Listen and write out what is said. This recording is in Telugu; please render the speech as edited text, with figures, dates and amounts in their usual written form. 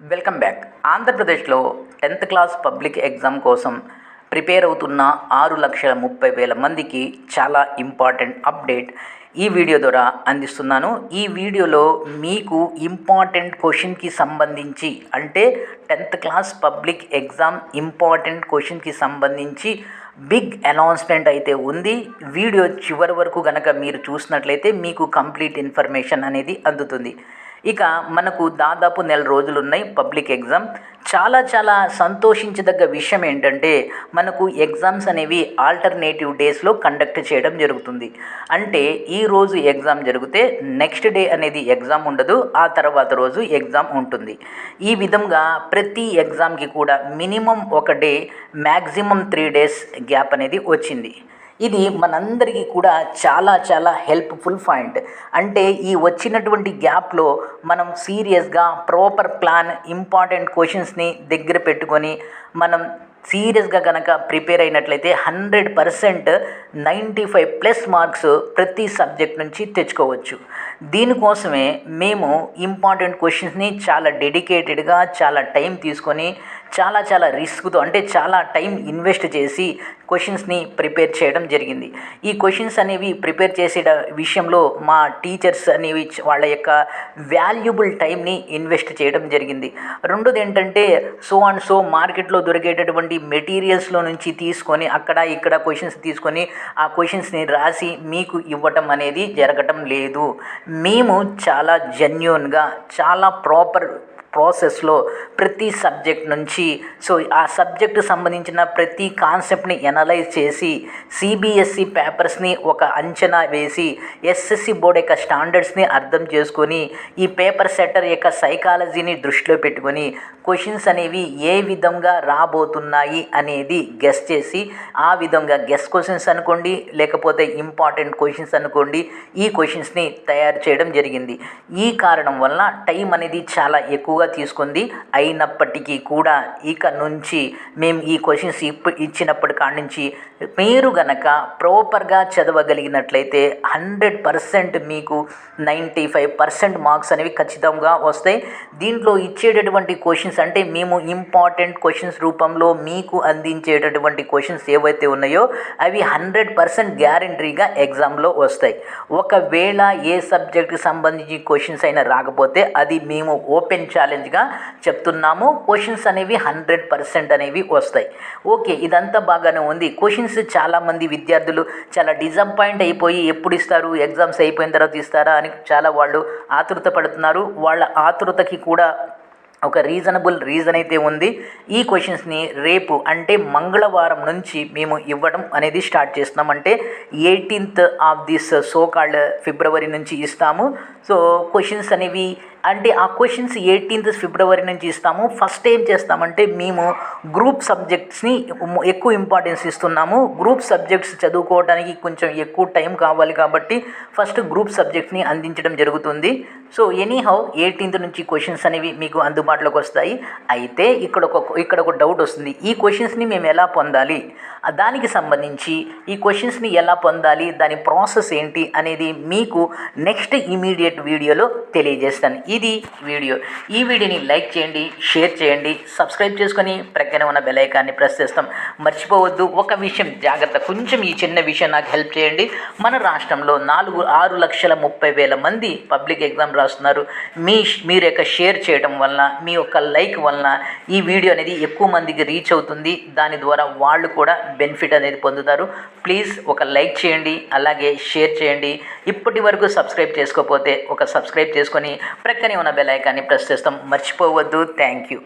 Welcome back. ఆంధ్రప్రదేశ్లో 10th క్లాస్ పబ్లిక్ ఎగ్జామ్ కోసం ప్రిపేర్ అవుతున్న 6,30,000 మందికి చాలా ఇంపార్టెంట్ అప్డేట్ ఈ వీడియో ద్వారా అందిస్తున్నాను. ఈ వీడియోలో మీకు ఇంపార్టెంట్ క్వశ్చన్కి సంబంధించి అంటే 10th class public exam important క్వశ్చన్కి సంబంధించి బిగ్ అనౌన్స్మెంట్ అయితే ఉంది. వీడియో చివరి వరకు కనుక మీరు చూసినట్లయితే మీకు కంప్లీట్ ఇన్ఫర్మేషన్ అనేది అందుతుంది. ఇక మనకు దాదాపు నెల రోజులు ఉన్నాయి పబ్లిక్ ఎగ్జామ్. చాలా సంతోషించదగ్గ విషయం ఏంటంటే మనకు ఎగ్జామ్స్ అనేవి ఆల్టర్నేటివ్ డేస్లో కండక్ట్ చేయడం జరుగుతుంది. అంటే ఈరోజు ఎగ్జామ్ జరిగితే నెక్స్ట్ డే అనేది ఎగ్జామ్ ఉండదు, ఆ తర్వాత రోజు ఎగ్జామ్ ఉంటుంది. ఈ విధంగా ప్రతి ఎగ్జామ్కి కూడా మినిమం ఒక డే, మ్యాక్సిమం 3 days గ్యాప్ అనేది వచ్చింది. ఇది మనందరికీ కూడా చాలా హెల్ప్ఫుల్ పాయింట్. అంటే ఈ వచ్చినటువంటి గ్యాప్లో మనం సీరియస్గా ప్రాపర్ ప్లాన్, ఇంపార్టెంట్ క్వశ్చన్స్ని దగ్గర పెట్టుకొని మనం సీరియస్గా కనుక ప్రిపేర్ అయినట్లయితే 100% 95+ మార్క్స్ ప్రతి సబ్జెక్ట్ నుంచి తెచ్చుకోవచ్చు. దీనికోసమే మేము ఇంపార్టెంట్ క్వశ్చన్స్ని చాలా డెడికేటెడ్గా, చాలా టైం తీసుకొని, చాలా రిస్క్తో అంటే చాలా టైం ఇన్వెస్ట్ చేసి క్వశ్చన్స్ని ప్రిపేర్ చేయడం జరిగింది. ఈ క్వశ్చన్స్ అనేవి ప్రిపేర్ చేసే విషయంలో మా టీచర్స్ అనేవి వాళ్ళ యొక్క వాల్యుబుల్ టైంని ఇన్వెస్ట్ చేయడం జరిగింది. రెండోది ఏంటంటే సో మార్కెట్లో దొరికేటటువంటి మెటీరియల్స్లో నుంచి తీసుకొని అక్కడ ఇక్కడ క్వశ్చన్స్ తీసుకొని ఆ క్వశ్చన్స్ని రాసి మీకు ఇవ్వటం అనేది జరగటం లేదు. మేము చాలా జెన్యూన్గా, చాలా ప్రాపర్ ప్రాసెస్లో ప్రతి సబ్జెక్ట్ నుంచి ఆ సబ్జెక్టు సంబంధించిన ప్రతి కాన్సెప్ట్ని ఎనలైజ్ చేసి సిబిఎస్ఈ పేపర్స్ని ఒక అంచనా వేసి ఎస్ఎస్సి బోర్డ్ యొక్క స్టాండర్డ్స్ని అర్థం చేసుకొని ఈ పేపర్ సెట్టర్ యొక్క సైకాలజీని దృష్టిలో పెట్టుకొని క్వశ్చన్స్ అనేవి ఏ విధంగా రాబోతున్నాయి అనేది గెస్ చేసి ఆ విధంగా గెస్ క్వశ్చన్స్ అనుకోండి, లేకపోతే ఇంపార్టెంట్ క్వశ్చన్స్ అనుకోండి, ఈ క్వశ్చన్స్ని తయారు చేయడం జరిగింది. ఈ కారణం వలన టైం అనేది చాలా ఎక్కువ తీసుకుంది. అయినప్పటికీ కూడా ఇక నుంచి మేము ఈ క్వశ్చన్స్ ఇచ్చినప్పటి కాడి నుంచి మీరు గనక ప్రాపర్గా చదవగలిగినట్లయితే 100% మీకు 95% మార్క్స్ అనేవి ఖచ్చితంగా వస్తాయి. దీంట్లో ఇచ్చేటటువంటి క్వశ్చన్స్ అంటే మేము ఇంపార్టెంట్ క్వశ్చన్స్ రూపంలో మీకు అందించేటటువంటి క్వశ్చన్స్ ఏవైతే ఉన్నాయో అవి 100% గ్యారంటీగా ఎగ్జామ్లో వస్తాయి. ఒకవేళ ఏ సబ్జెక్ట్కి సంబంధించి క్వశ్చన్స్ అయినా రాకపోతే అది మేము ఓపెన్ ఛాలెంజ్గా చెప్తున్నాము. క్వశ్చన్స్ అనేవి 100% అనేవి వస్తాయి. ఓకే, ఇదంతా బాగానే ఉంది. క్వశ్చన్స్ చాలామంది విద్యార్థులు చాలా డిసప్పాయింట్ అయిపోయి ఎప్పుడు ఇస్తారు, ఎగ్జామ్స్ అయిపోయిన తర్వాత ఇస్తారా అని చాలా వాళ్ళు ఆతృత పడుతున్నారు. వాళ్ళ ఆతృతకి కూడా ఒక రీజన్ అయితే ఉంది. ఈ క్వశ్చన్స్ని రేపు అంటే మంగళవారం నుంచి మేము ఇవ్వడం అనేది స్టార్ట్ చేస్తున్నాం. అంటే 18th ఆఫ్ దిస్ సో-కాల్డ్ ఫిబ్రవరి నుంచి ఇస్తాము. క్వశ్చన్స్ అనేవి అంటే ఆ క్వశ్చన్స్ 18th ఫిబ్రవరి నుంచి ఇస్తాము. ఫస్ట్ ఏం చేస్తామంటే మేము గ్రూప్ సబ్జెక్ట్స్ని ఎక్కువ ఇంపార్టెన్స్ ఇస్తున్నాము. గ్రూప్ సబ్జెక్ట్స్ చదువుకోవడానికి కొంచెం ఎక్కువ టైం కావాలి కాబట్టి ఫస్ట్ గ్రూప్ సబ్జెక్ట్ని అందించడం జరుగుతుంది. ఎనీహౌ 18th నుంచి క్వశ్చన్స్ అనేవి మీకు అందుబాటులోకి వస్తాయి. అయితే ఇక్కడ ఒక డౌట్ వస్తుంది. ఈ క్వశ్చన్స్ని మేము ఎలా పొందాలి, దానికి సంబంధించి ఈ క్వశ్చన్స్ని ఎలా పొందాలి, దాని ప్రాసెస్ ఏంటి అనేది మీకు నెక్స్ట్ ఇమీడియట్ వీడియోలో తెలియజేస్తాను. ఇది వీడియో. ఈ వీడియోని లైక్ చేయండి, షేర్ చేయండి, సబ్స్క్రైబ్ చేసుకొని ప్రక్కనే ఉన్న బెల్ ఐకాన్ని ప్రెస్ చేస్తాం. మర్చిపోవద్దు. ఒక విషయం జాగ్రత్త, కొంచెం ఈ చిన్న విషయం నాకు హెల్ప్ చేయండి. మన రాష్ట్రంలో 6,30,000 మంది పబ్లిక్ ఎగ్జామ్ రాస్తున్నారు. మీరు యొక్క షేర్ చేయడం వలన, మీ యొక్క లైక్ వలన ఈ వీడియో అనేది ఎక్కువ మందికి రీచ్ అవుతుంది. దాని ద్వారా వాళ్ళు కూడా బెనిఫిట్ అనేది పొందుతారు. ప్లీజ్ ఒక లైక్ చేయండి, అలాగే షేర్ చేయండి. ఇప్పటి వరకు సబ్స్క్రైబ్ చేసుకోకపోతే ఒక సబ్స్క్రైబ్ చేసుకొని ప్రక్కనే ఉన్న బెల్ ఐకాన్ని ప్రెస్ చేస్తాం. మర్చిపోవద్దు. Thank you.